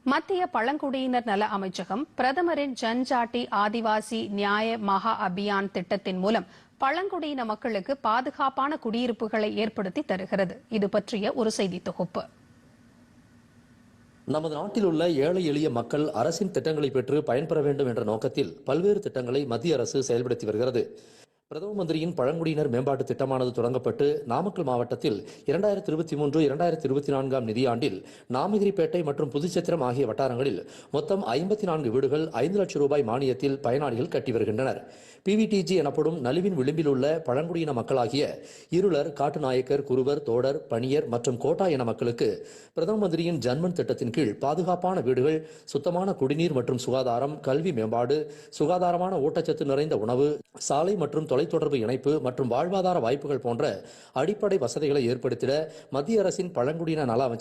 மத்திய பழங்குடியினர் நல அமைச்சகம் பிரதமரின் ஜன்ஜாட்டி ஆதிவாசி நியாய மகா அபியான் திட்டத்தின் மூலம் பழங்குடியின மக்களுக்கு பாதுகாப்பான குடியிருப்புகளை ஏற்படுத்தி தருகிறது. இது பற்றிய ஒரு செய்தி தொகுப்பு. நமது நாட்டில் உள்ள ஏழை எளிய மக்கள் அரசின் திட்டங்களை பெற்று பயன்பெற வேண்டும் என்ற நோக்கத்தில் பல்வேறு திட்டங்களை மத்திய அரசு செயல்படுத்தி வருகிறது. பிரதம மந்திரியின் பழங்குடியினர் மேம்பாட்டு திட்டமானது தொடங்கப்பட்டு நாமக்கல் மாவட்டத்தில் 2023-2024 நிதியாண்டில் நாமகிரிப்பேட்டை மற்றும் புதுச்சத்திரம் ஆகிய வட்டாரங்களில் மொத்தம் 54 வீடுகள் 5 லட்சம் ரூபாய் மானியத்தில் பயனாளிகள் கட்டி வருகின்றனர். PVTG எனப்படும் நலிவின் விளிம்பில் உள்ள பழங்குடியின மக்களாகிய இருளர், காட்டுநாயக்கர், குருவர், தோடர், பணியர் மற்றும் கோட்டா இன மக்களுக்கு பிரதம மந்திரியின் ஜன்மன் திட்டத்தின் கீழ் பாதுகாப்பான வீடுகள், சுத்தமான குடிநீர் மற்றும் சுகாதாரம், கல்வி மேம்பாடு, சுகாதாரமான ஊட்டச்சத்து நிறைந்த உணவு, சாலை மற்றும் தொலைத்தொடர்பு இணைப்பு மற்றும் வாழ்வாதார வாய்ப்புகள் போன்ற அடிப்படை வசதிகளை ஏற்படுத்திட மத்திய அரசின் பழங்குடியின நல